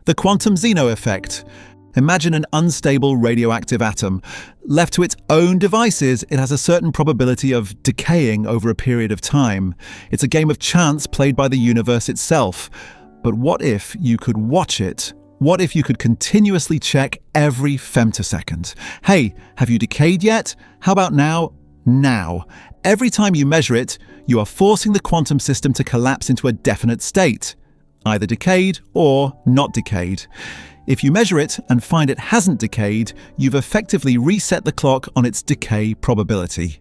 The quantum xeno effect. Imagine an unstable radioactive atom. Left to its own devices, it has a certain probability of decaying over a period of time. It's a game of chance played by the universe itself. But what if you could watch it? What if you could continuously check every femtosecond? Hey, have you decayed yet? How about now? Now. Every time you measure it, you are forcing the quantum system to collapse into a definite state, either decayed or not decayed. If you measure it and find it hasn't decayed, you've effectively reset the clock on its decay probability.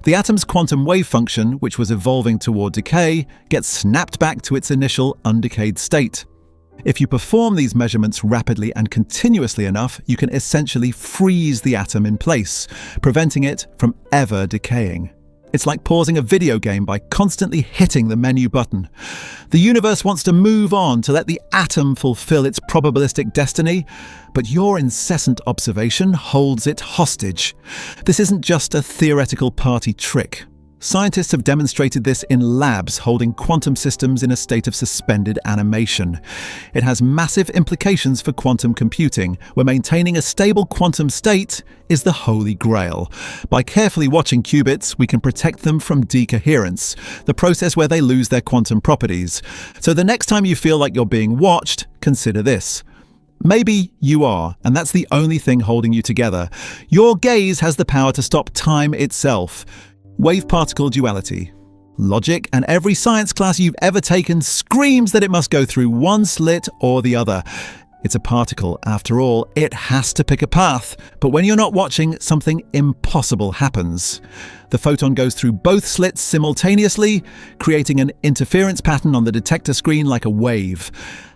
The atom's quantum wave function, which was evolving toward decay, gets snapped back to its initial undecayed state. If you perform these measurements rapidly and continuously enough, you can essentially freeze the atom in place, preventing it from ever decaying. It's like pausing a video game by constantly hitting the menu button. The universe wants to move on to let the atom fulfill its probabilistic destiny, but your incessant observation holds it hostage. This isn't just a theoretical party trick. Scientists have demonstrated this in labs holding quantum systems in a state of suspended animation. It has massive implications for quantum computing, where maintaining a stable quantum state is the holy grail. By carefully watching qubits, we can protect them from decoherence, the process where they lose their quantum properties. So the next time you feel like you're being watched, consider this. Maybe you are, and that's the only thing holding you together. Your gaze has the power to stop time itself. Wave-particle duality. Logic and every science class you've ever taken screams that it must go through one slit or the other. It's a particle, after all, it has to pick a path. But when you're not watching, something impossible happens. The photon goes through both slits simultaneously, creating an interference pattern on the detector screen like a wave.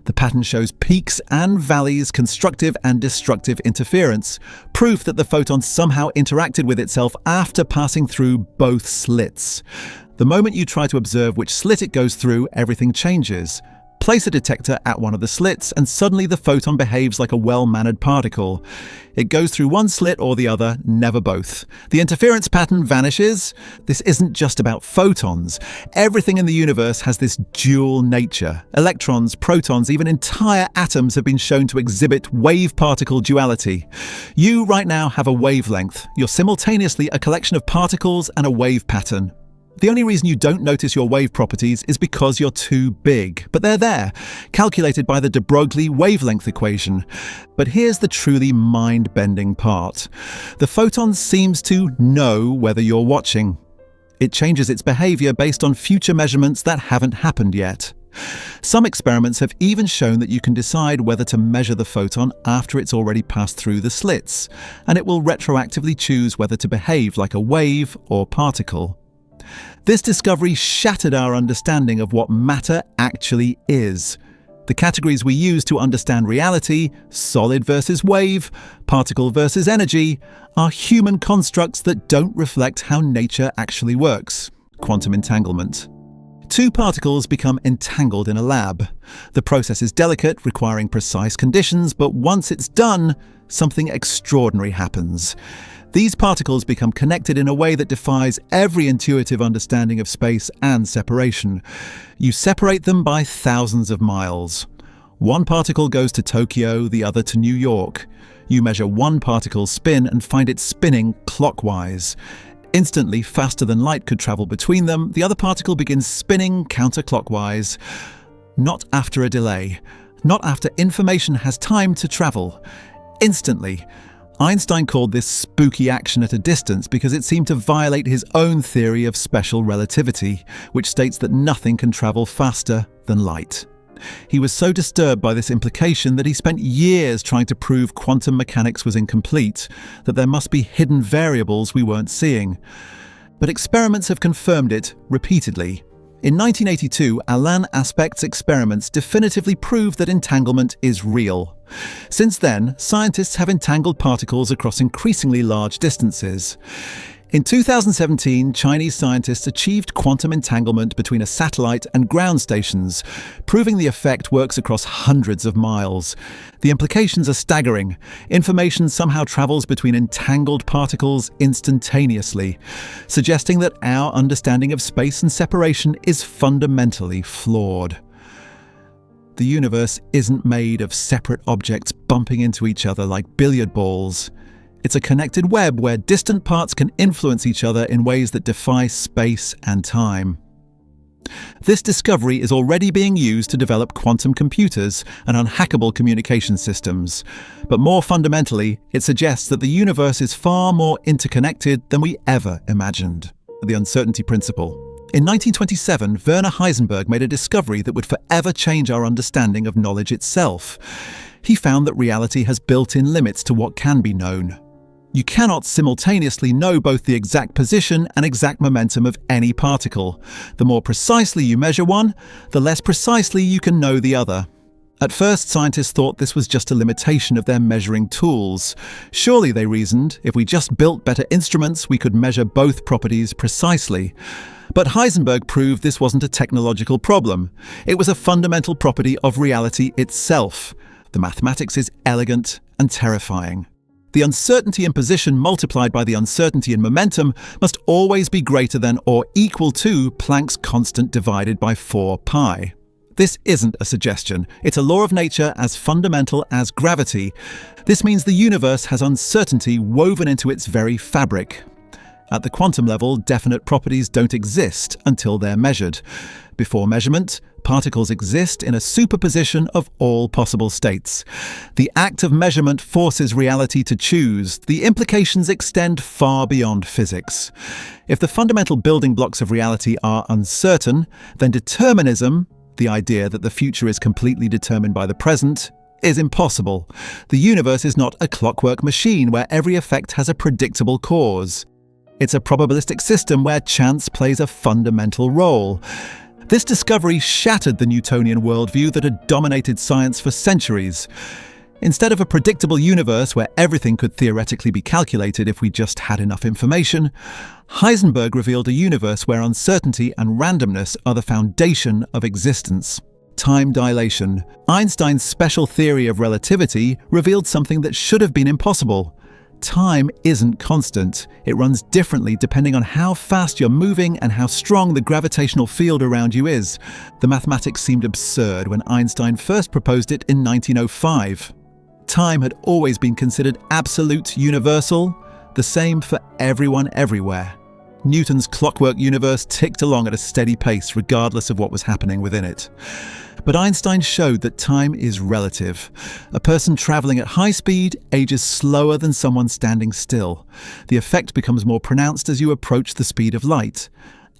The pattern shows peaks and valleys, constructive and destructive interference, proof that the photon somehow interacted with itself after passing through both slits. The moment you try to observe which slit it goes through, everything changes. Place a detector at one of the slits, and suddenly the photon behaves like a well-mannered particle. It goes through one slit or the other, never both. The interference pattern vanishes. This isn't just about photons. Everything in the universe has this dual nature. Electrons, protons, even entire atoms have been shown to exhibit wave-particle duality. You right now have a wavelength. You're simultaneously a collection of particles and a wave pattern. The only reason you don't notice your wave properties is because you're too big, but they're there, calculated by the de Broglie wavelength equation. But here's the truly mind-bending part. The photon seems to know whether you're watching. It changes its behavior based on future measurements that haven't happened yet. Some experiments have even shown that you can decide whether to measure the photon after it's already passed through the slits, and it will retroactively choose whether to behave like a wave or particle. This discovery shattered our understanding of what matter actually is. The categories we use to understand reality, solid versus wave, particle versus energy, are human constructs that don't reflect how nature actually works. Quantum entanglement. Two particles become entangled in a lab. The process is delicate, requiring precise conditions, but once it's done, something extraordinary happens. These particles become connected in a way that defies every intuitive understanding of space and separation. You separate them by thousands of miles. One particle goes to Tokyo, the other to New York. You measure one particle's spin and find it spinning clockwise. Instantly, faster than light could travel between them, the other particle begins spinning counterclockwise. Not after a delay. Not after information has time to travel. Instantly. Einstein called this spooky action at a distance because it seemed to violate his own theory of special relativity, which states that nothing can travel faster than light. He was so disturbed by this implication that he spent years trying to prove quantum mechanics was incomplete, that there must be hidden variables we weren't seeing. But experiments have confirmed it repeatedly. In 1982, Alain Aspect's experiments definitively proved that entanglement is real. Since then, scientists have entangled particles across increasingly large distances. In 2017, Chinese scientists achieved quantum entanglement between a satellite and ground stations, proving the effect works across hundreds of miles. The implications are staggering. Information somehow travels between entangled particles instantaneously, suggesting that our understanding of space and separation is fundamentally flawed. The universe isn't made of separate objects bumping into each other like billiard balls. It's a connected web where distant parts can influence each other in ways that defy space and time. This discovery is already being used to develop quantum computers and unhackable communication systems. But more fundamentally, it suggests that the universe is far more interconnected than we ever imagined. The uncertainty principle. In 1927, Werner Heisenberg made a discovery that would forever change our understanding of knowledge itself. He found that reality has built-in limits to what can be known. You cannot simultaneously know both the exact position and exact momentum of any particle. The more precisely you measure one, the less precisely you can know the other. At first, scientists thought this was just a limitation of their measuring tools. Surely, they reasoned, if we just built better instruments, we could measure both properties precisely. But Heisenberg proved this wasn't a technological problem. It was a fundamental property of reality itself. The mathematics is elegant and terrifying. The uncertainty in position multiplied by the uncertainty in momentum must always be greater than or equal to Planck's constant divided by 4 pi. This isn't a suggestion. It's a law of nature as fundamental as gravity. This means the universe has uncertainty woven into its very fabric. At the quantum level, definite properties don't exist until they're measured. Before measurement, particles exist in a superposition of all possible states. The act of measurement forces reality to choose. The implications extend far beyond physics. If the fundamental building blocks of reality are uncertain, then determinism, the idea that the future is completely determined by the present, is impossible. The universe is not a clockwork machine where every effect has a predictable cause. It's a probabilistic system where chance plays a fundamental role. This discovery shattered the Newtonian worldview that had dominated science for centuries. Instead of a predictable universe where everything could theoretically be calculated if we just had enough information, Heisenberg revealed a universe where uncertainty and randomness are the foundation of existence. Time dilation. Einstein's special theory of relativity revealed something that should have been impossible. Time isn't constant. It runs differently depending on how fast you're moving and how strong the gravitational field around you is. The mathematics seemed absurd when Einstein first proposed it in 1905. Time had always been considered absolute universal, the same for everyone everywhere. Newton's clockwork universe ticked along at a steady pace regardless of what was happening within it. But Einstein showed that time is relative. A person traveling at high speed ages slower than someone standing still. The effect becomes more pronounced as you approach the speed of light.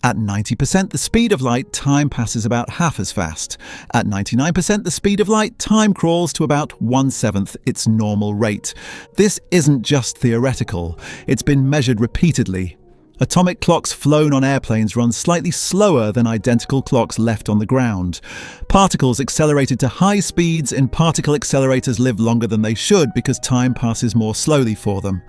At 90% the speed of light, time passes about half as fast. At 99% the speed of light, time crawls to about 1/7 its normal rate. This isn't just theoretical. It's been measured repeatedly. Atomic clocks flown on airplanes run slightly slower than identical clocks left on the ground. Particles accelerated to high speeds in particle accelerators live longer than they should because time passes more slowly for them.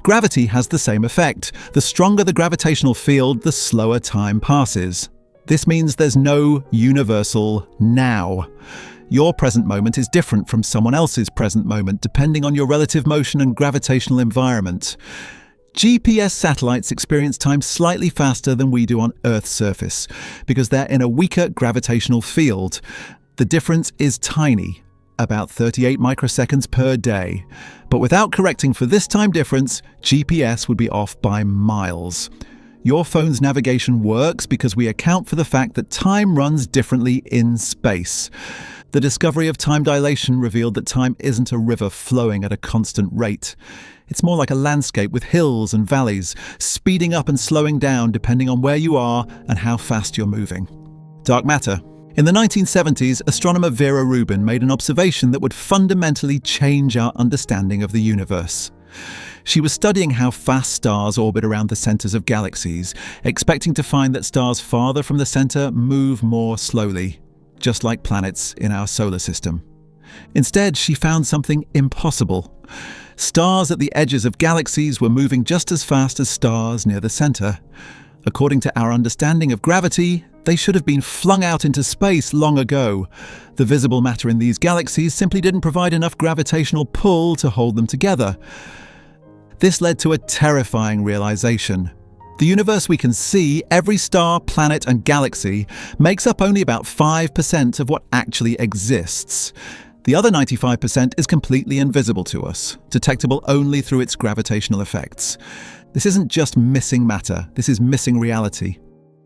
Gravity has the same effect. The stronger the gravitational field, the slower time passes. This means there's no universal now. Your present moment is different from someone else's present moment depending on your relative motion and gravitational environment. GPS satellites experience time slightly faster than we do on Earth's surface because they're in a weaker gravitational field. The difference is tiny, about 38 microseconds per day. But without correcting for this time difference, GPS would be off by miles. Your phone's navigation works because we account for the fact that time runs differently in space. The discovery of time dilation revealed that time isn't a river flowing at a constant rate. It's more like a landscape with hills and valleys, speeding up and slowing down depending on where you are and how fast you're moving. Dark matter. In the 1970s, astronomer Vera Rubin made an observation that would fundamentally change our understanding of the universe. She was studying how fast stars orbit around the centers of galaxies, expecting to find that stars farther from the center move more slowly, just like planets in our solar system. Instead, she found something impossible. Stars at the edges of galaxies were moving just as fast as stars near the center. According to our understanding of gravity, they should have been flung out into space long ago. The visible matter in these galaxies simply didn't provide enough gravitational pull to hold them together. This led to a terrifying realization. The universe we can see, every star, planet, and galaxy, makes up only about 5% of what actually exists. The other 95% is completely invisible to us, detectable only through its gravitational effects. This isn't just missing matter, this is missing reality.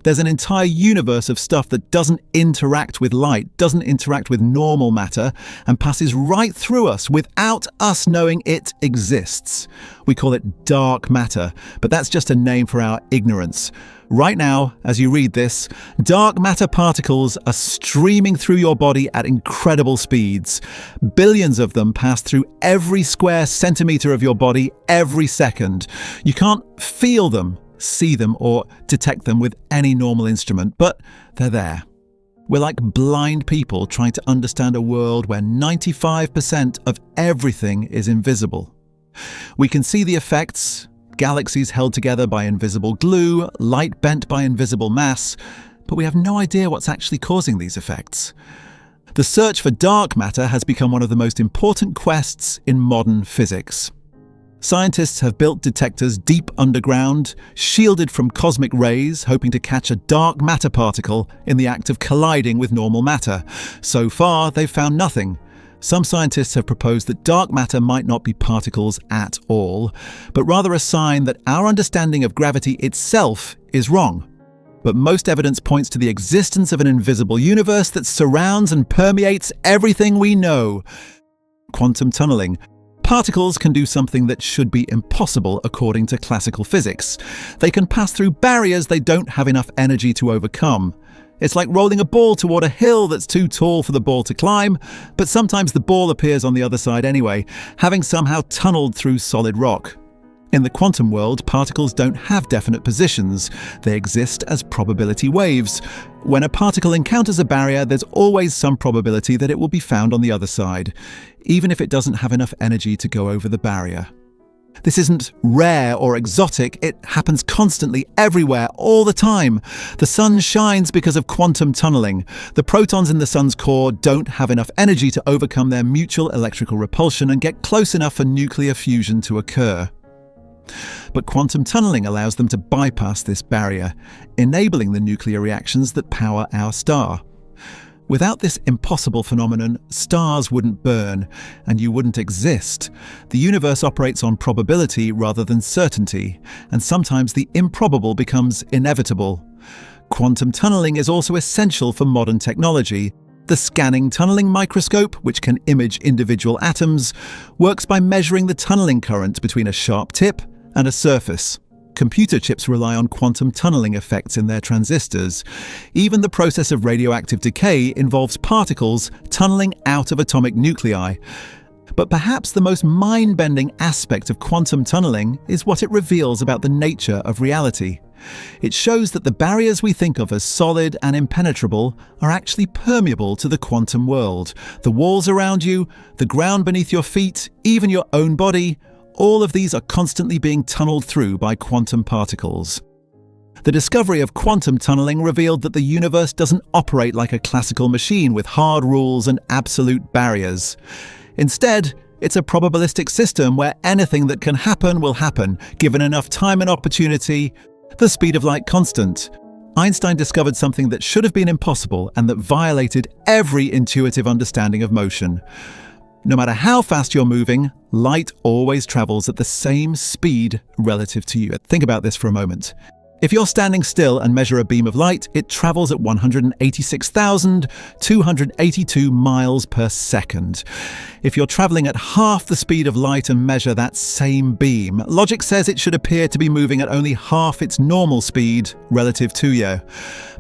There's an entire universe of stuff that doesn't interact with light, doesn't interact with normal matter, and passes right through us without us knowing it exists. We call it dark matter, but that's just a name for our ignorance. Right now, as you read this, dark matter particles are streaming through your body at incredible speeds. Billions of them pass through every square centimeter of your body every second. You can't feel them, see them, or detect them with any normal instrument, but they're there. We're like blind people trying to understand a world where 95% of everything is invisible. We can see the effects, galaxies held together by invisible glue, light bent by invisible mass, but we have no idea what's actually causing these effects. The search for dark matter has become one of the most important quests in modern physics. Scientists have built detectors deep underground, shielded from cosmic rays, hoping to catch a dark matter particle in the act of colliding with normal matter. So far, they've found nothing. Some scientists have proposed that dark matter might not be particles at all, but rather a sign that our understanding of gravity itself is wrong. But most evidence points to the existence of an invisible universe that surrounds and permeates everything we know. Quantum tunneling. Particles can do something that should be impossible according to classical physics. They can pass through barriers they don't have enough energy to overcome. It's like rolling a ball toward a hill that's too tall for the ball to climb, but sometimes the ball appears on the other side anyway, having somehow tunneled through solid rock. In the quantum world, particles don't have definite positions. They exist as probability waves. When a particle encounters a barrier, there's always some probability that it will be found on the other side, even if it doesn't have enough energy to go over the barrier. This isn't rare or exotic, it happens constantly, everywhere, all the time. The sun shines because of quantum tunneling. The protons in the sun's core don't have enough energy to overcome their mutual electrical repulsion and get close enough for nuclear fusion to occur. But quantum tunneling allows them to bypass this barrier, enabling the nuclear reactions that power our star. Without this impossible phenomenon, stars wouldn't burn, and you wouldn't exist. The universe operates on probability rather than certainty, and sometimes the improbable becomes inevitable. Quantum tunneling is also essential for modern technology. The scanning tunneling microscope, which can image individual atoms, works by measuring the tunneling current between a sharp tip and a surface. Computer chips rely on quantum tunneling effects in their transistors. Even the process of radioactive decay involves particles tunneling out of atomic nuclei. But perhaps the most mind-bending aspect of quantum tunneling is what it reveals about the nature of reality. It shows that the barriers we think of as solid and impenetrable are actually permeable to the quantum world. The walls around you, the ground beneath your feet, even your own body, all of these are constantly being tunneled through by quantum particles. The discovery of quantum tunneling revealed that the universe doesn't operate like a classical machine with hard rules and absolute barriers. Instead, it's a probabilistic system where anything that can happen will happen, given enough time and opportunity. The speed of light constant. Einstein discovered something that should have been impossible and that violated every intuitive understanding of motion. No matter how fast you're moving, light always travels at the same speed relative to you. Think about this for a moment. If you're standing still and measure a beam of light, it travels at 186,282 miles per second. If you're traveling at half the speed of light and measure that same beam, logic says it should appear to be moving at only half its normal speed relative to you.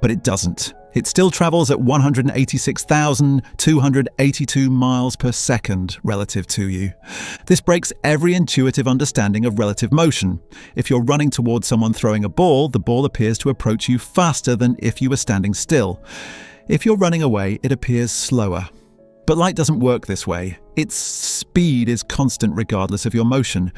But it doesn't. It still travels at 186,282 miles per second relative to you. This breaks every intuitive understanding of relative motion. If you're running towards someone throwing a ball, the ball appears to approach you faster than if you were standing still. If you're running away, it appears slower. But light doesn't work this way. Its speed is constant regardless of your motion.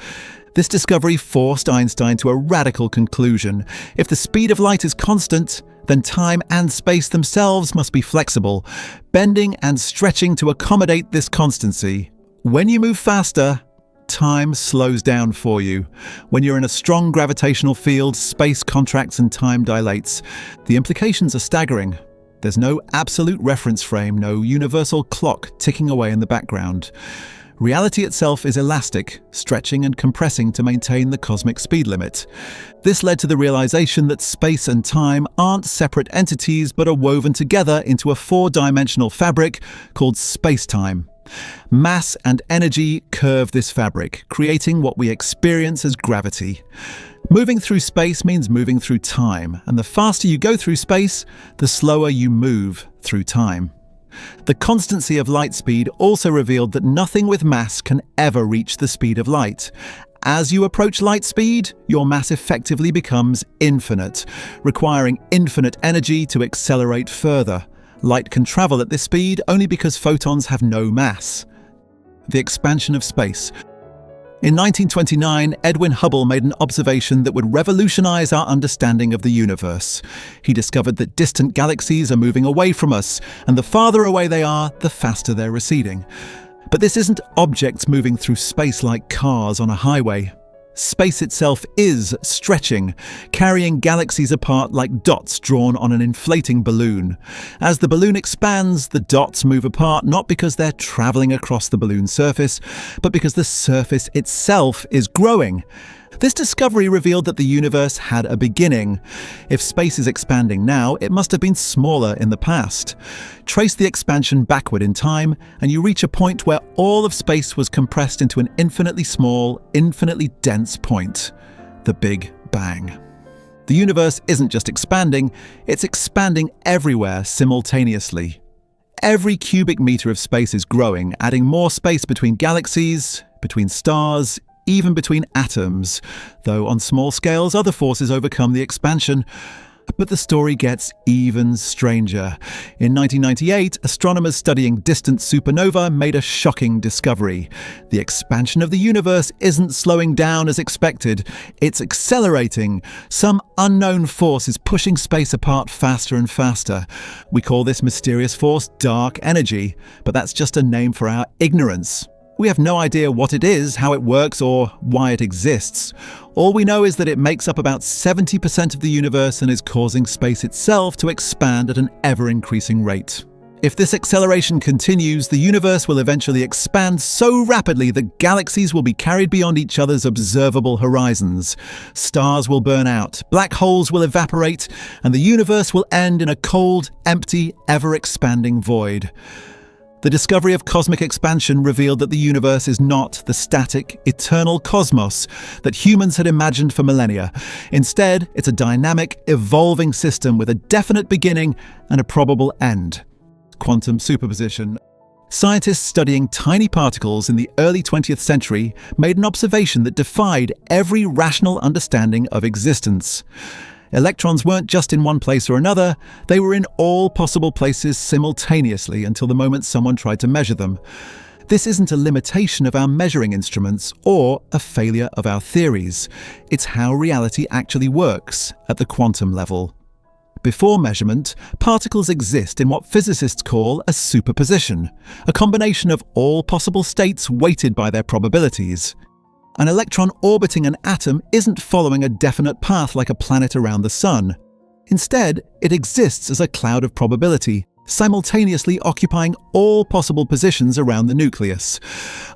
This discovery forced Einstein to a radical conclusion. If the speed of light is constant, then time and space themselves must be flexible, bending and stretching to accommodate this constancy. When you move faster, time slows down for you. When you're in a strong gravitational field, space contracts and time dilates. The implications are staggering. There's no absolute reference frame, no universal clock ticking away in the background. Reality itself is elastic, stretching and compressing to maintain the cosmic speed limit. This led to the realization that space and time aren't separate entities but are woven together into a four-dimensional fabric called space-time. Mass and energy curve this fabric, creating what we experience as gravity. Moving through space means moving through time, and the faster you go through space, the slower you move through time. The constancy of light speed also revealed that nothing with mass can ever reach the speed of light. As you approach light speed, your mass effectively becomes infinite, requiring infinite energy to accelerate further. Light can travel at this speed only because photons have no mass. The expansion of space. In 1929, Edwin Hubble made an observation that would revolutionize our understanding of the universe. He discovered that distant galaxies are moving away from us, and the farther away they are, the faster they're receding. But this isn't objects moving through space like cars on a highway. Space itself is stretching, carrying galaxies apart like dots drawn on an inflating balloon. As the balloon expands, the dots move apart not because they're traveling across the balloon surface, but because the surface itself is growing. This discovery revealed that the universe had a beginning. If space is expanding now, it must have been smaller in the past. Trace the expansion backward in time, and you reach a point where all of space was compressed into an infinitely small, infinitely dense point. The Big Bang. The universe isn't just expanding, it's expanding everywhere simultaneously. Every cubic meter of space is growing, adding more space between galaxies, between stars, even between atoms, though on small scales other forces overcome the expansion. But the story gets even stranger. In 1998, astronomers studying distant supernova made a shocking discovery. The expansion of the universe isn't slowing down as expected, it's accelerating. Some unknown force is pushing space apart faster and faster. We call this mysterious force dark energy, but that's just a name for our ignorance. We have no idea what it is, how it works, or why it exists. All we know is that it makes up about 70% of the universe and is causing space itself to expand at an ever-increasing rate. If this acceleration continues, the universe will eventually expand so rapidly that galaxies will be carried beyond each other's observable horizons. Stars will burn out, black holes will evaporate, and the universe will end in a cold, empty, ever-expanding void. The discovery of cosmic expansion revealed that the universe is not the static, eternal cosmos that humans had imagined for millennia. Instead, it's a dynamic, evolving system with a definite beginning and a probable end. Quantum superposition. Scientists studying tiny particles in the early 20th century made an observation that defied every rational understanding of existence. Electrons weren't just in one place or another, they were in all possible places simultaneously until the moment someone tried to measure them. This isn't a limitation of our measuring instruments or a failure of our theories. It's how reality actually works at the quantum level. Before measurement, particles exist in what physicists call a superposition, a combination of all possible states weighted by their probabilities. An electron orbiting an atom isn't following a definite path like a planet around the sun. Instead, it exists as a cloud of probability, simultaneously occupying all possible positions around the nucleus.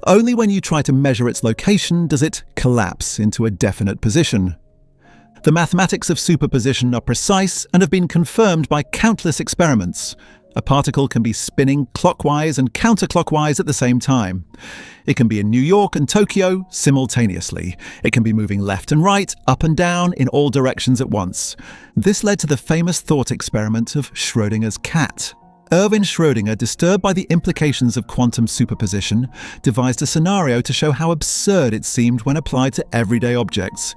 Only when you try to measure its location does it collapse into a definite position. The mathematics of superposition are precise and have been confirmed by countless experiments. A particle can be spinning clockwise and counterclockwise at the same time. It can be in New York and Tokyo simultaneously. It can be moving left and right, up and down, in all directions at once. This led to the famous thought experiment of Schrödinger's cat. Erwin Schrödinger, disturbed by the implications of quantum superposition, devised a scenario to show how absurd it seemed when applied to everyday objects.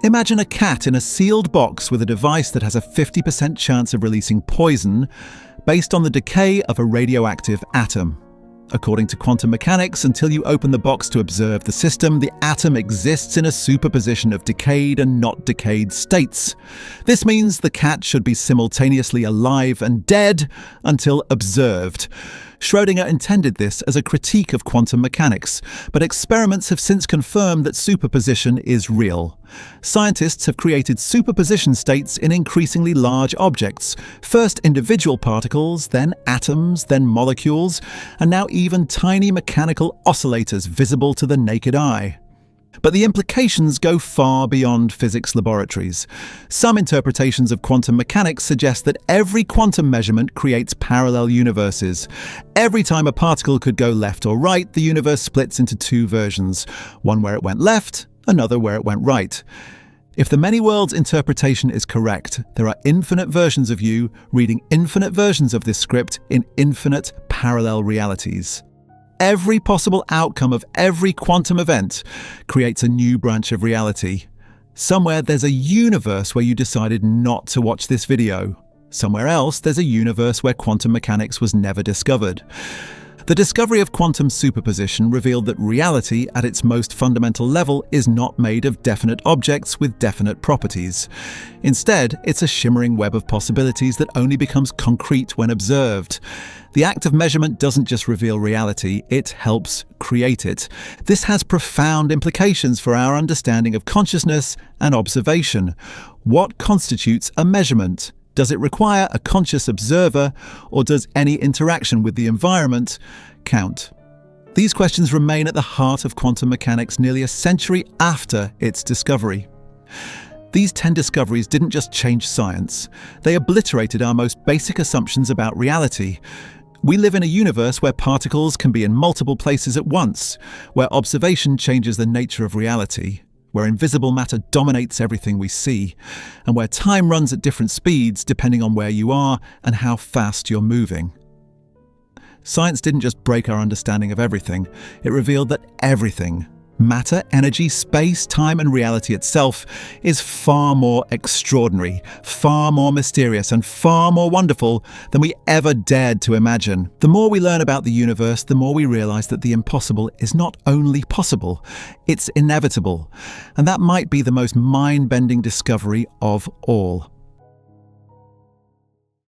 Imagine a cat in a sealed box with a device that has a 50% chance of releasing poison, based on the decay of a radioactive atom. According to quantum mechanics, until you open the box to observe the system, the atom exists in a superposition of decayed and not decayed states. This means the cat should be simultaneously alive and dead until observed. Schrödinger intended this as a critique of quantum mechanics, but experiments have since confirmed that superposition is real. Scientists have created superposition states in increasingly large objects, first individual particles, then atoms, then molecules, and now even tiny mechanical oscillators visible to the naked eye. But the implications go far beyond physics laboratories. Some interpretations of quantum mechanics suggest that every quantum measurement creates parallel universes. Every time a particle could go left or right, the universe splits into two versions, one where it went left, another where it went right. If the many worlds interpretation is correct, there are infinite versions of you reading infinite versions of this script in infinite parallel realities. Every possible outcome of every quantum event creates a new branch of reality. Somewhere there's a universe where you decided not to watch this video. Somewhere else there's a universe where quantum mechanics was never discovered. The discovery of quantum superposition revealed that reality, at its most fundamental level, is not made of definite objects with definite properties. Instead, it's a shimmering web of possibilities that only becomes concrete when observed. The act of measurement doesn't just reveal reality, it helps create it. This has profound implications for our understanding of consciousness and observation. What constitutes a measurement? Does it require a conscious observer, or does any interaction with the environment count? These questions remain at the heart of quantum mechanics nearly a century after its discovery. These 10 discoveries didn't just change science, they obliterated our most basic assumptions about reality. We live in a universe where particles can be in multiple places at once, where observation changes the nature of reality, where invisible matter dominates everything we see, and where time runs at different speeds depending on where you are and how fast you're moving. Science didn't just break our understanding of everything, it revealed that everything, matter, energy, space, time, and reality itself, is far more extraordinary, far more mysterious, and far more wonderful than we ever dared to imagine. The more we learn about the universe, the more we realize that the impossible is not only possible, it's inevitable. And that might be the most mind-bending discovery of all.